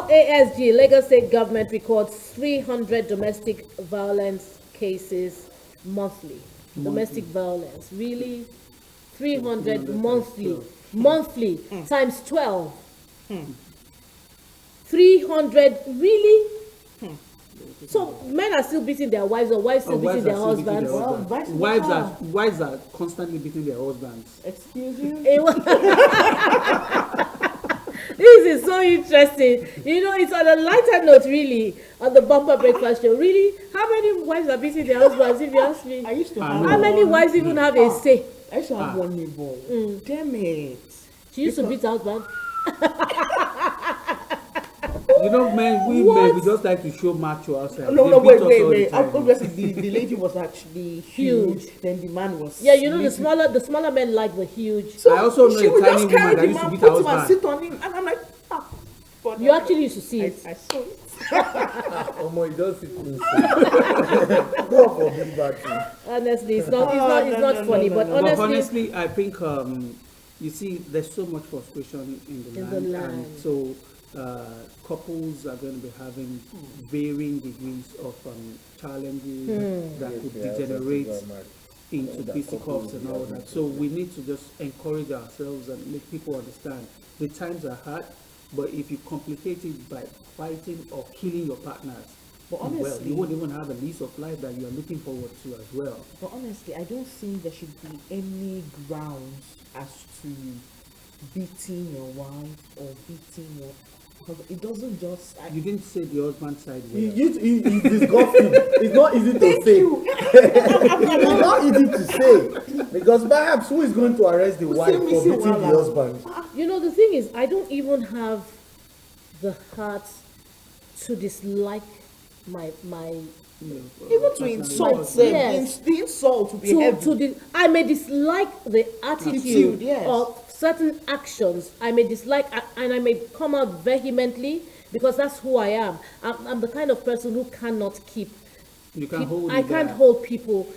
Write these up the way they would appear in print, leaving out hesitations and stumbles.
LASG, Lagos State Government, records 300 domestic violence cases monthly. Domestic violence, really? 300 monthly. Monthly times 12. 300, really? So men are still beating their wives, or wives still beating their husbands? Wives are constantly beating their husbands. Excuse you? This is so interesting. It's on a lighter note, really, on the Bumper Breakfast Show. Really, how many wives are beating their husbands, if you ask me? I used to have How many wives even have a say? I used to have one neighbor. Damn it. She used to beat her husband. Men, we just like to show macho outside. No, They beat us all the wait. time. Obviously, the lady was actually huge. Then the man was. Yeah, the smaller men like the huge. So I also know she a would tiny just carry woman that the used to man, beat put her him and husband. sit on him, and I'm like, ah. But You actually used to see it. I saw it. You don't sit close. Go up for big battery. Honestly, it's not funny. But But honestly, I think you see, there's so much frustration in the land, and so couples are going to be having varying degrees of challenges that could degenerate into fisticuffs and all that. So we need to just encourage ourselves and make people understand the times are hard, but if you complicate it by fighting or killing your partners, But well, honestly, you won't even have a lease of life that you are looking forward to as well. But honestly, I don't think there should be any grounds as to beating your wife or beating your. Because it doesn't just. You didn't say the husband side well. It's disgusting. It's not easy to say. It's not easy to say. Because perhaps who is going to arrest the wife for beating the husband? the thing is, I don't even have the heart to dislike my even to insult them. Yes. The insult to be heavy. I may dislike the attitude yes. of certain actions. I may dislike, and I may come out vehemently because that's who I am. I'm the kind of person who cannot keep. You can hold I it can't back. hold people,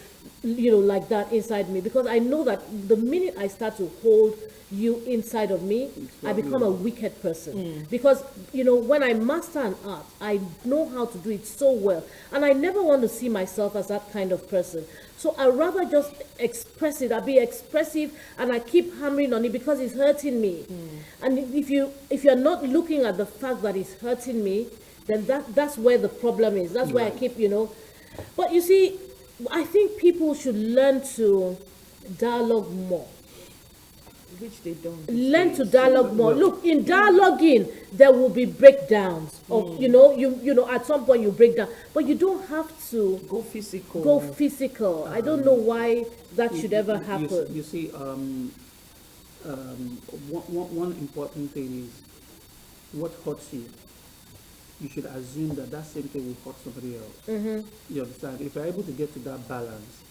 like that inside me, because I know that the minute I start to hold you inside of me, I become a wicked person. Because when I master an art, I know how to do it so well, and I never want to see myself as that kind of person. So I rather just express it. I be expressive, and I keep hammering on it because it's hurting me. And if you're not looking at the fact that it's hurting me, then that's where the problem is. That's where I keep. But you see, I think people should learn to dialogue more. Which they don't. Learn to dialogue more. Look, in dialoguing, there will be breakdowns. Of at some point you break down, but you don't have to Go physical. go physical. I don't know why that should ever happen. You see, one important thing is what hurts you. You should assume that same thing will hurt somebody else. You understand? If you're able to get to that balance,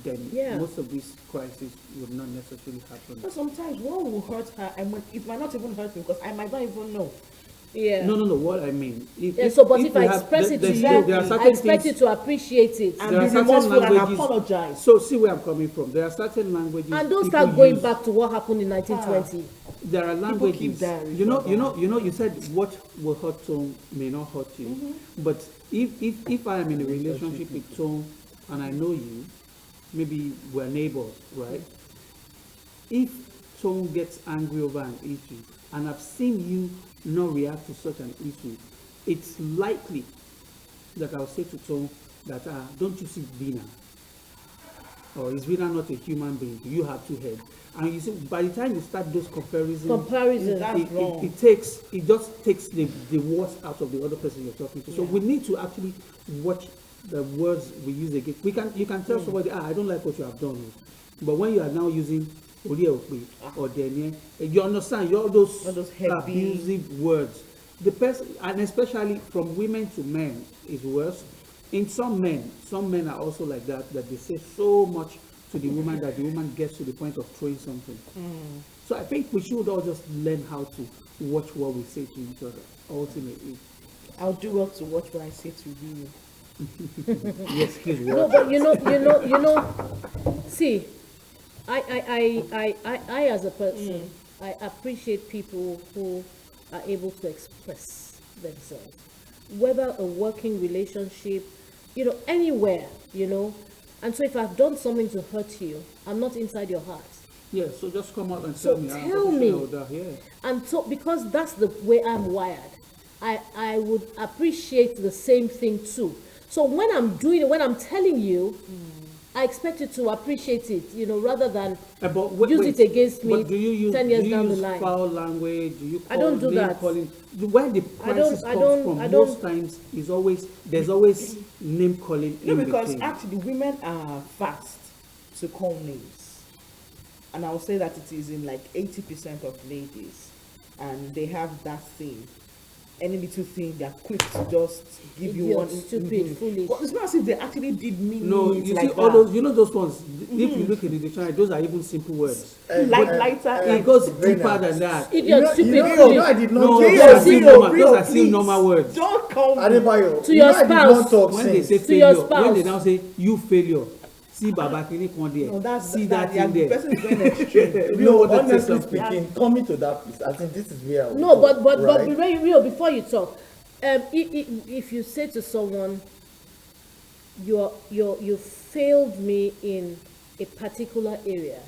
then most of these crises would not necessarily happen. But sometimes what will hurt her, it might not even hurt me because I might not even know. Yeah. No. What I mean, But if I express it to you, there are I certain expect you things, to appreciate it. And There be are certain remorseful and languages- apologize. So see where I'm coming from. There are certain languages. And don't people start going use. back to what happened in 1920. There are keep languages. diaries You said what will hurt Tone may not hurt you. But if I am in a relationship with Tone and I know you, maybe we're neighbors, right? If Tone gets angry over an issue and I've seen you not react to such an issue, it's likely that I'll say to Tone that don't you see Vina? Or is Vina not a human being? Do you have two heads? And you see, by the time you start those comparisons, That's wrong. it just takes the worst out of the other person you're talking to. So we need to actually watch the words we use again. You can tell somebody, I don't like what you have done. But when you are now using Orieokwe or Denye, you understand all those heavy abusive words. The person, and especially from women to men, is worse. In some men are also like that they say so much to the woman that the woman gets to the point of throwing something. So I think we should all just learn how to watch what we say to each other. Ultimately, I'll do well to watch what I say to you. yes, please. No, but see, I as a person, I appreciate people who are able to express themselves, whether a working relationship, anywhere, And so if I've done something to hurt you, I'm not inside your heart. Yeah, so just come out and So tell me. I'm tell me. professional with that, yeah. And so, because that's the way I'm wired, I would appreciate the same thing too. So when I'm doing it, when I'm telling you, I expect you to appreciate it, rather than use it against me but do you use, 10 years do you down the use line. foul language? Do you call I don't do name that. calling? Where the crisis comes from most times is there's always name calling No, in because between. actually women are fast to call names. And I would say that it is in like 80% of ladies. And they have that thing. Any little thing, they are quick to just give you Idiot, one. stupid, foolish. But it's not as if they actually did mean No, it you like see that. all those, those ones. If you look at the dictionary, those are even simple words. Lighter. It goes deeper than that. Idiot, stupid, no, foolish. I did not No, talk those are since. still normal. Those are still normal words. Don't call me. Adebayo, To your I did spouse. not talk When they since. say To your failure, when they spouse. now say you failure, see Baba Kini Kon there, No, that's see that yeah, in the there. person is going extreme. You No, want to say honestly something. speaking, coming to that place, I think this is where I will No, go, but right? be very real before you talk. If you say to someone, you failed me in a particular area,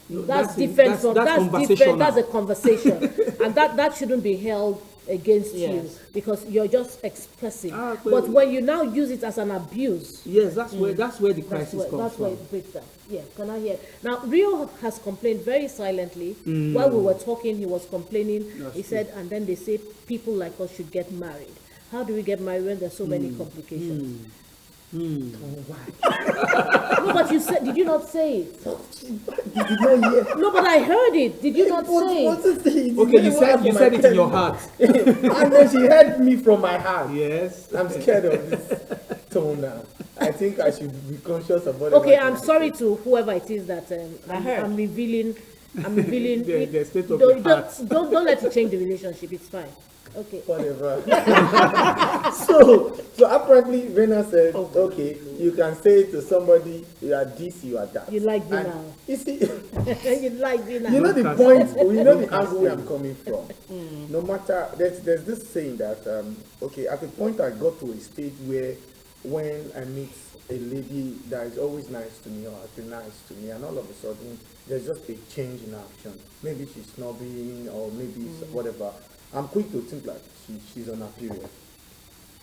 No, that's that's different that's- from that's different. conversational. That's a conversation, and that shouldn't be held against you Yes. because you're just expressing. Ah, But when you now use it as an abuse, Yes, that's where the that's crisis where, comes that's where from. it breaks down. Yeah, can I hear? Now, Rio has complained very silently. Mm. While we were talking, he was complaining. That's He said, and then they say people like us should get married. How do we get married when there's so Mm. many complications? No, but you said, did you not say it? You did not hear. No, but I heard it. Did you not say What it? is it? Okay, you said it in your heart. And then she heard me from my heart. Yes. I'm scared of this tone now. I think I should be conscious about it. Okay, I'm sorry to whoever it is that heard. I'm revealing. I'm revealing. The state of don't, your heart. don't let it change the relationship. It's fine. Okay. Whatever. so apparently Rena said, okay, you can say to somebody, you are this, you are that. You like me And now. You see, You like me now. you know the point, you know the angle where I'm coming from. No matter, there's this saying that, okay, at a point I got to a stage where when I meet a lady that is always nice to me or has been nice to me, and all of a sudden there's just a change in action. Maybe she's snobbing or maybe it's whatever. I'm quick to think like she's on her period.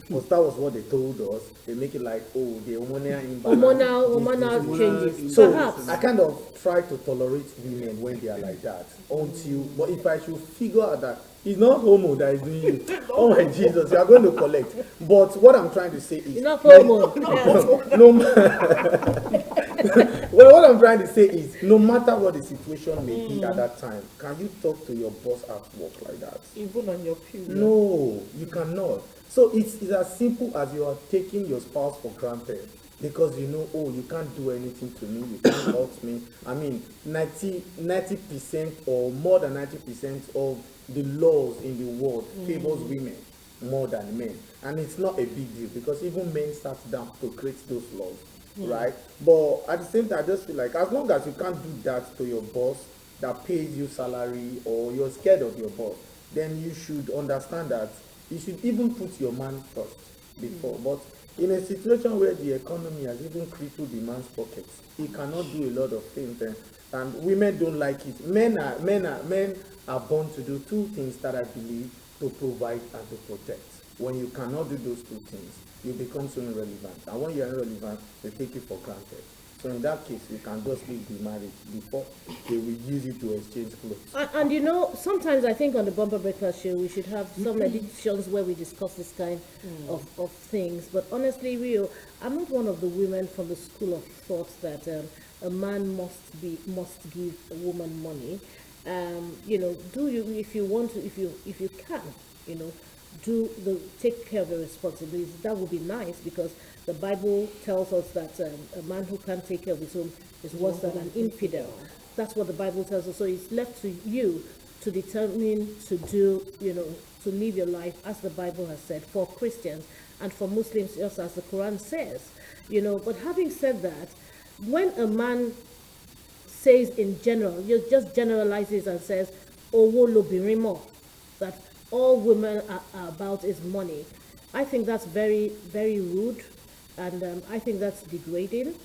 Because that was what they told us. They make it like, oh, the hormonal imbalance. Hormonal changes. So Perhaps. I kind of try to tolerate women when they are like that. But if I should figure out that it's not homo that is doing it, oh my Jesus, you are going to collect. But what I'm trying to say is, It's not homo. well, what I'm trying to say is, no matter what the situation may be at that time, can you talk to your boss at work like that? Even on your period. No, you cannot. So it's as simple as you are taking your spouse for granted because you know, oh, you can't do anything to me, you can't hurt me. I mean, 90% or more than 90% of the laws in the world favors women more than men. And it's not a big deal because even men sat down to create those laws, right? But at the same time, I just feel like as long as you can't do that to your boss that pays you salary or you're scared of your boss, then you should understand that you should even put your man first before. But in a situation where the economy has even crippled the man's pockets, he cannot do a lot of things, and women don't like it. Men are born to do two things that I believe: to provide and to protect. When you cannot do those two things, you become so irrelevant, and when you're irrelevant, they take you for granted. So in that case, you can just leave the marriage before they will use it to exchange clothes. And you know, sometimes I think on the Bumper Breakfast show we should have some editions where we discuss this kind of things. But honestly, Rio, I'm not one of the women from the school of thought that a man must give a woman money. You know, if you want to, if you can, you know, take care of your responsibilities. That would be nice because the Bible tells us that a man who can't take care of his home is worse than an infidel. That's what the Bible tells us. So it's left to you to determine to do, you know, to live your life as the Bible has said for Christians and for Muslims, just as the Quran says, you know. But having said that, when a man says in general, just generalizes and says, "Owo lobinrin mo," that all women are about is money. I think that's very, very rude, and I think that's degrading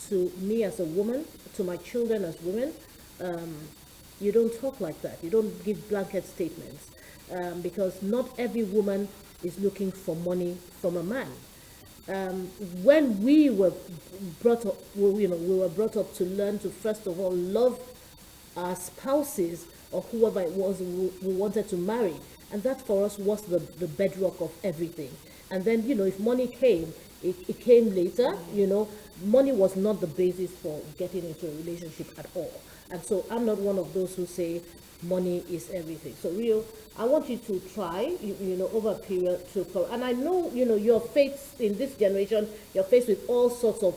to me as a woman, to my children as women. You don't talk like that. You don't give blanket statements because not every woman is looking for money from a man. When we were brought up, we were brought up to learn to first of all love our spouses or whoever it was we wanted to marry, and that for us was the bedrock of everything. And then if money came, it came later. Money was not the basis for getting into a relationship at all. And so I'm not one of those who say money is everything. So Rio, I want you to try, over a period and I know, you're faced in this generation, you're faced with all sorts of,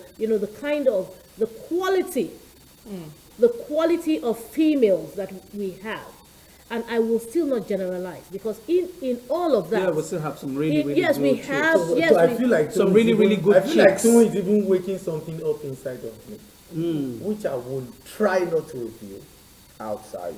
the quality of females that we have. And I will still not generalize because in all of that, yeah, we still have some really good we chicks. have. So Yes, I we- feel like Some Tomo is really, even- really good I feel like chicks. Tomo is even waking something up inside of me, which I will try not to reveal outside.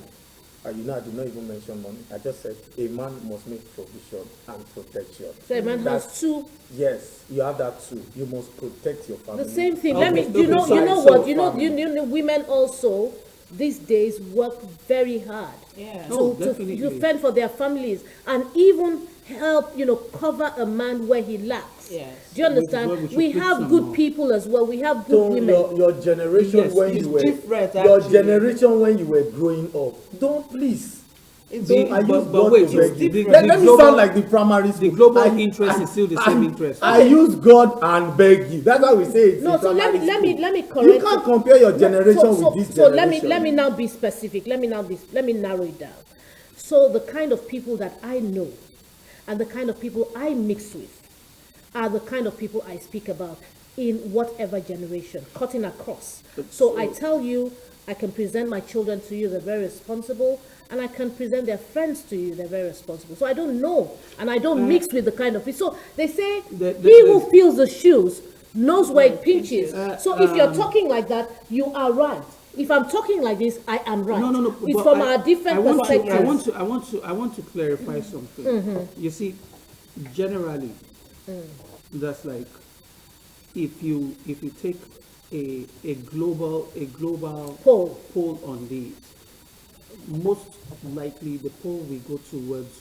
I did not even mention money. I just said a man must make provision and protection. So a man That's- has two. Yes, you have that too. You must protect your family. The same thing. Okay, Let me. okay, You know so what? Women also these days work very hard Yeah. Oh, to definitely. fend for their families and even help cover a man where he lacks. Yes. Do you understand? Which is where we We should put have some good more. people as well. We have good So women. your generation Yes, when it's you were different, your actually. generation when you were growing up, don't please. It's Don't, I use but God wait, to beg it's you. different. Let The me global- sound like the primary school. The global I- interest is still the same interest. I use God and beg you. That's how we say it. No, in so let me primary school. correct. You can't compare your No, generation so with this so generation. let me now be specific. Let me narrow it down. So the kind of people that I know and the kind of people I mix with are the kind of people I speak about in whatever generation, cutting across. So I tell you, I can present my children to you, they're very responsible, and I can present their friends to you, they're very responsible. So I don't know, and I don't mix with the kind of people. So they say, he who feels the shoes knows where it pinches. So if you're talking like that, you are right. If I'm talking like this, I am right. No. It's but from our different perspectives. I want to clarify something. You see, generally, that's like if you take a global poll on these, most likely the poll will go towards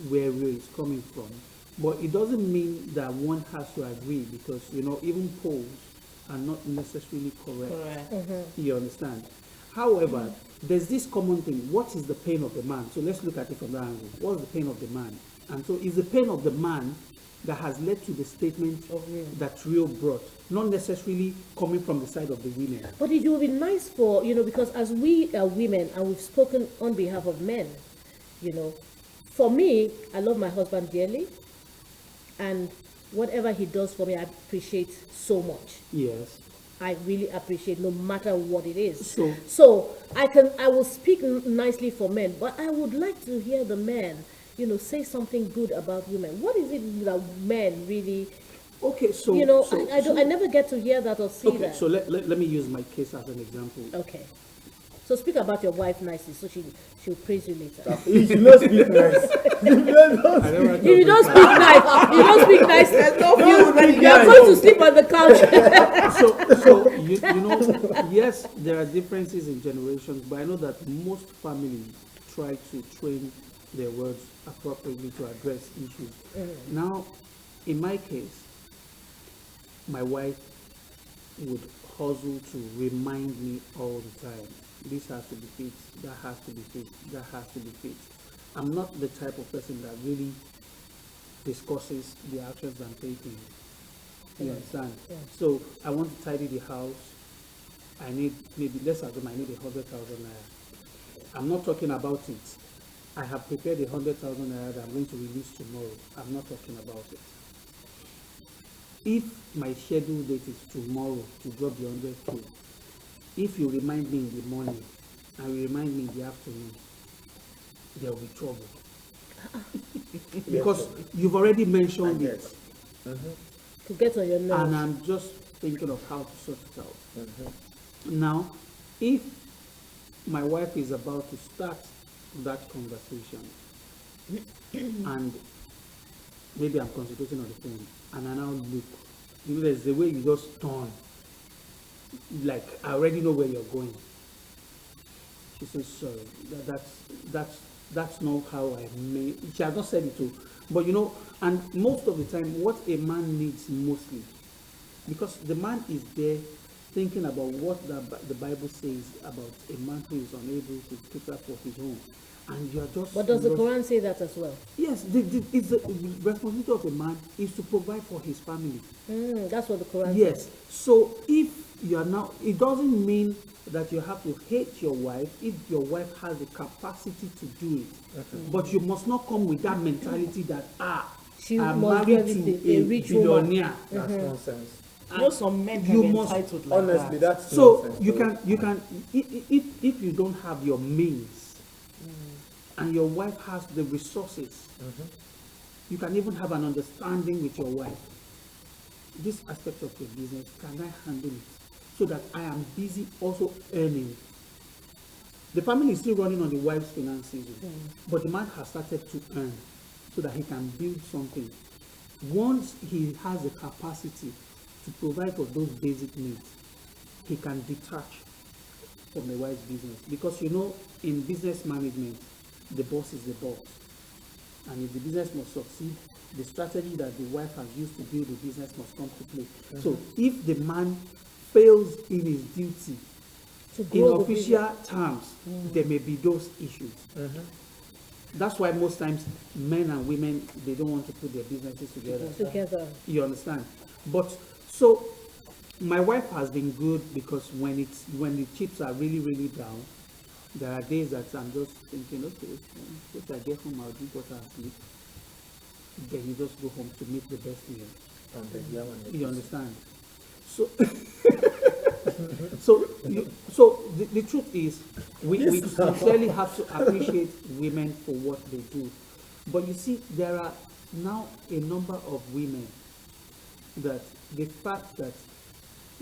where Rio is coming from. But it doesn't mean that one has to agree because even polls are not necessarily correct. You understand? However, there's this common thing. What is the pain of the man? So let's look at it from that angle. What's the pain of the man? And so it's the pain of the man that has led to the statement that Rio brought, not necessarily coming from the side of the women. But it will be nice for, because as we are women and we've spoken on behalf of men, for me, I love my husband dearly. And whatever he does for me, I appreciate so much. Yes. I really appreciate no matter what it is. So I will speak nicely for men, but I would like to hear the men, say something good about women. What is it that men really, okay, so I never get to hear that or see okay, that. so let me use my case as an example. Okay. So speak about your wife nicely, so she'll praise you later. You should not speak nice. I never If you don't speak nice, There's no you food ready. are going to sleep on the couch. so yes, there are differences in generations, but I know that most families try to train their words appropriately to address issues. Now, in my case, my wife would hustle to remind me all the time. This has to be fixed, that has to be fixed, that has to be fixed. I'm not the type of person that really discusses the actions I'm taking. You understand? Yeah. So I want to tidy the house. I need let's assume I need 100,000 naira. I'm not talking about it. I have prepared 100,000 naira that I'm going to release tomorrow. I'm not talking about it. If my scheduled date is tomorrow to drop the 100K, if you remind me in the morning and you remind me in the afternoon, there will be trouble. Because you've already mentioned it, To get on your nerves. and I'm just thinking of how to sort it out. Now, if my wife is about to start that conversation, and maybe I'm concentrating on the phone, and I now look. You know, there's the way you just turn. Like, I already know where you're going. She says, sorry, that's not how I made. She has not said it to, but you know, and most of the time, what a man needs mostly, because the man is there thinking about what the Bible says about a man who is unable to take care for his home, and you are just. But does the lost. Quran say that as well? Yes, it's the responsibility of a man is to provide for his family. That's what the Quran Yes. says. So if you are now, it doesn't mean that you have to hate your wife if your wife has the capacity to do it. But you must not come with that mentality that She I'm must do married everything, to a a rich woman. billionaire. That's nonsense. You know, some men can You be must- entitled like Honestly, that. that's So nonsense. you though. can if you don't have your means and your wife has the resources, you can even have an understanding with your wife. This aspect of your business, can I handle it so that I am busy also earning? The family is still running on the wife's finances, but the man has started to earn so that he can build something. Once he has the capacity to provide for those basic needs, he can detach from the wife's business. Because you know, in business management, the boss is the boss. And if the business must succeed, the strategy that the wife has used to build the business must come to play. So if the man fails in his duty, To in grow the official terms, there may be those issues. That's why most times men and women, they don't want to put their businesses together. business together. You understand? But so my wife has been good because when the chips are really, really down, there are days that I'm just thinking, okay, if I get home, I'll drink water and sleep. Then you just go home to make the best meal. And then, yeah, man, You understand? So, so the truth is, we sincerely have to appreciate women for what they do. But you see, there are now a number of women that the fact that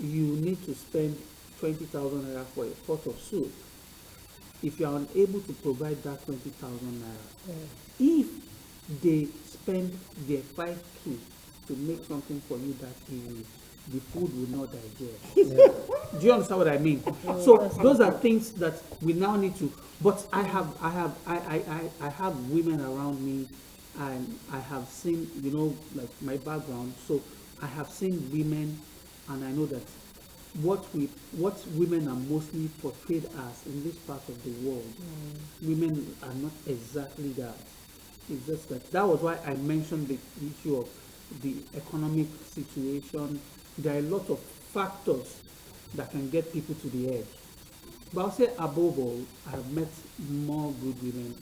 you need to spend 20,000 naira for a pot of soup, if you are unable to provide that 20,000 naira, if they spend their 5K to make something for you that evening, the food will not digest. Do you understand what I mean? So those are things that we now need to. But I have women around me, and I have seen, you know, like my background. So I have seen women, and I know that what women are mostly portrayed as in this part of the world, women are not exactly that. It's just that was why I mentioned the issue of the economic situation. There are a lot of factors that can get people to the edge. But I'll say above all, I have met more good women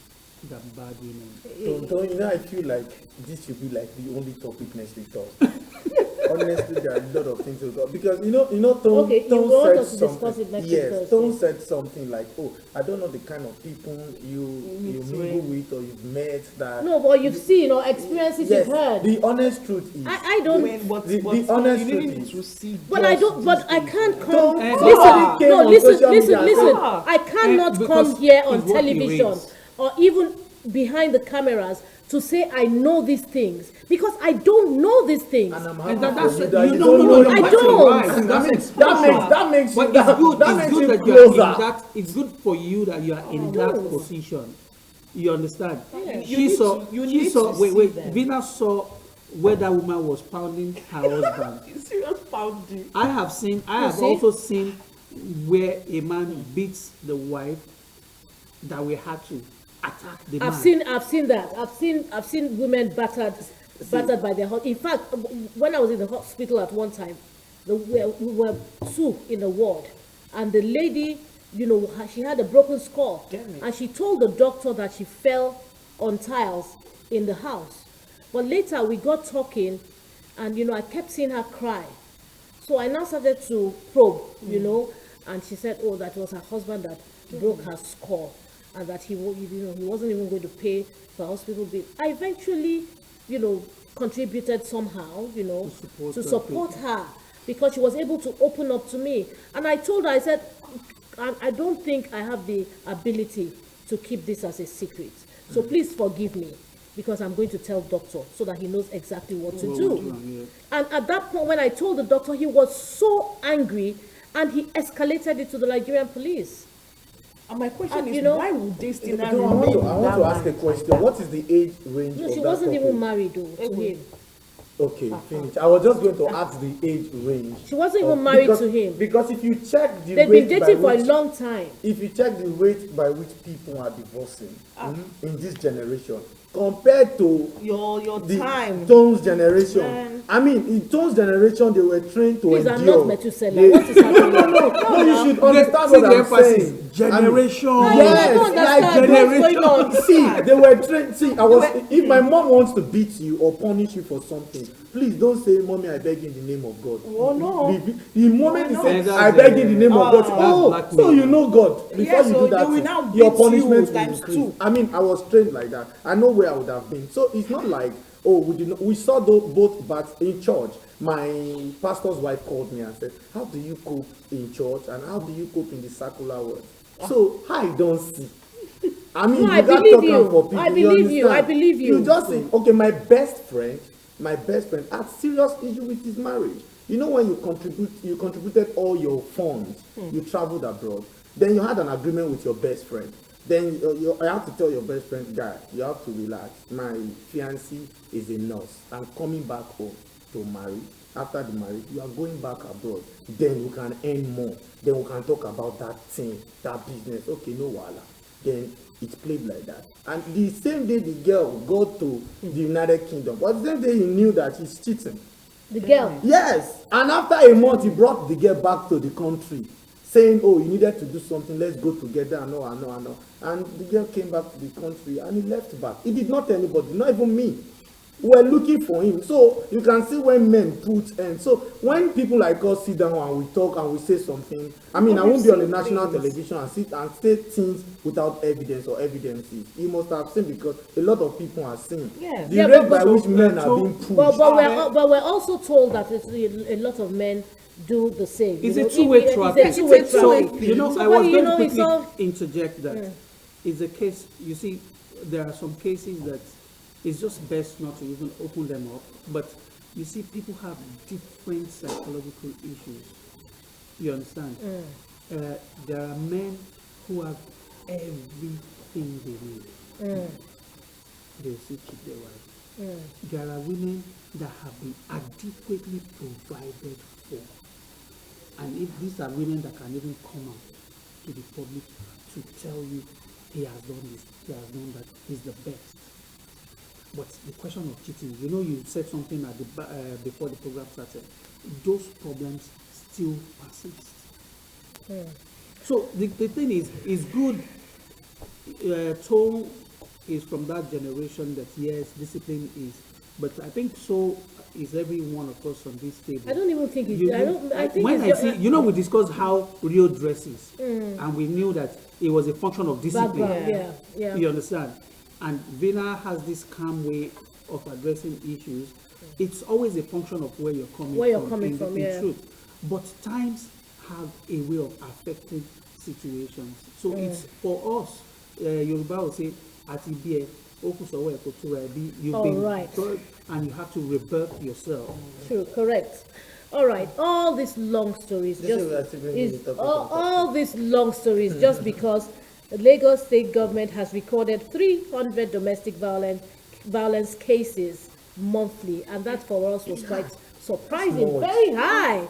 than bad women. Don't you know, I feel like this should be like the only topic next week Thursday. Honestly, there are a lot of things to talk because you know, Tom, Okay, you Tom want said us to discuss something. it next week Yes, Thursday. Tom said something like, "Oh, I don't know the kind of people you meet mingle with or you've met that." No, but you've seen or experiences Yes, you've heard. the honest truth is, I don't. The honest you truth need is- to see. But I just don't. But these I things. can't come. Don't- Listen, somebody came no, on listen, social listen, media and listen. said- I cannot because come here on it's what he television raised. or even behind the cameras to say I know these things because I don't know these things. and I'm And happy that's for you you that you don't know. I That's don't. right. And That's that exposure. makes you But it's good. that It's makes good you that you're in closer. that. It's good for you that you are in that position. You understand? Yeah. She saw. You She need saw. to Wait, see wait. them. Vina saw where that woman was pounding her husband. Serious pounding. I have see? also seen where a man beats the wife that we had to attack the man. I've seen that. I've seen women battered by their husband. In fact, when I was in the hospital at one time, we were two in the ward, and the lady, you know, she had a broken skull, Damn it. and she told the doctor that she fell on tiles in the house. But later we got talking, and you know, I kept seeing her cry. So I now started to probe, you know, and she said, oh, that was her husband that broke her skull, and that he wasn't even going to pay for hospital bill. I eventually, you know, contributed somehow, you know, to support her because she was able to open up to me. And I told her, I said, I don't think I have the ability to keep this as a secret. So please forgive me. because I'm going to tell doctor so that he knows exactly what to What do. we're doing, And at that point, when I told the doctor, he was so angry and he escalated it to the Nigerian police. And my question And, is, you know, why would they still not I want remain to, I want to that ask a married? question. What is the age range No, of she that wasn't couple? even married though to him. Okay, finish. I was just going to ask the age range. She wasn't even married because, to him. Because if you check the They've rate been by dating for a which- long time. if you check the rate by which people are divorcing in this generation compared to Your the time. Tone's generation, Man. I mean, in Tone's generation, they were trained to Please, I'm endure. not Methuselah. They- What is happening? No, you should understand See what the I'm emphasis. saying. Generation. I mean, I yes, don't like understand what's going on. See, they were trained. See, if my mom wants to beat you or punish you for something, please don't say, "Mommy, I beg you in the name of God." Oh, no. The moment you no. say, Yeah, that's "I beg you in the name of God," that's oh, blackmail. so you know God. Before Yeah, you so do that, they will thing, now your beat you punishment will times increase. two. I mean, I was trained like that. I know where I would have been. So it's not like, oh, we did not. We saw both, but in church, my pastor's wife called me and said, "How do you cope in church and how do you cope in the secular world?" So I don't see. I mean, No, I without believe talking you. for people, I believe you. understand? I believe you. You just say, okay, my best friend had serious issue with his marriage. You know, when you contributed all your funds, you traveled abroad, then you had an agreement with your best friend. Then I have to tell your best friend, guy, you have to relax. My fiancée is a nurse. I'm coming back home to marry. After the marriage, you are going back abroad. Then we can earn more. Then we can talk about that thing, that business. Okay, no wala. Then it's played like that. And the same day the girl got to the United Kingdom, but the same day he knew that he's cheating. The girl. Yes, and after a month, he brought the girl back to the country, saying, "Oh, you needed to do something. Let's go together." I know. And the girl came back to the country, and he left back. He did not tell anybody, not even me. We were looking for him. So you can see when men put end. So when people like us sit down and we talk and we say something, I mean, I won't be on the national television and sit and say things without evidence or evidences. You must have seen, because a lot of people are seeing Yeah. the Yeah, rate but- by which men are being pushed. But we're also told that a lot of men do the same. It's you a know, two-way it's traffic. a two-way So, traffic. you know, So I what was you going know, to it's quickly all- interject that it's a case, you see, there are some cases that it's just best not to even open them up. But you see, people have different psychological issues. You understand? There are men who have everything they need. They'll still cheat their wife. There are women that have been adequately provided for. And if these are women that can even come out to the public to tell you, he has done this, he has done that, he's the best. But the question of cheating, you know, you said something at before the program started. Those problems still persist. So the thing is, it's good. Tone is from that generation that yes, discipline is, but I think so is every one of us on this table. I don't even think it's. You- I don't. I think when it's I see, you know, we discussed how Rio dresses, and we knew that it was a function of discipline. background. Yeah. You understand? And Vina has this calm way of addressing issues. It's always a function of where you're coming Where you're from. coming in, from, in yeah. truth. But times have a way of affecting situations. So it's for us. Yoruba will say, "Ati bie, okusowo ekotura ebi." You've All been right. good, and you have to rebirth yourself. True. Correct. All right. All these long stories This is just what I think we need is to talk all, about. all these long stories just because the Lagos state government has recorded 300 domestic violence cases monthly, and that for us was quite surprising, Small. very high.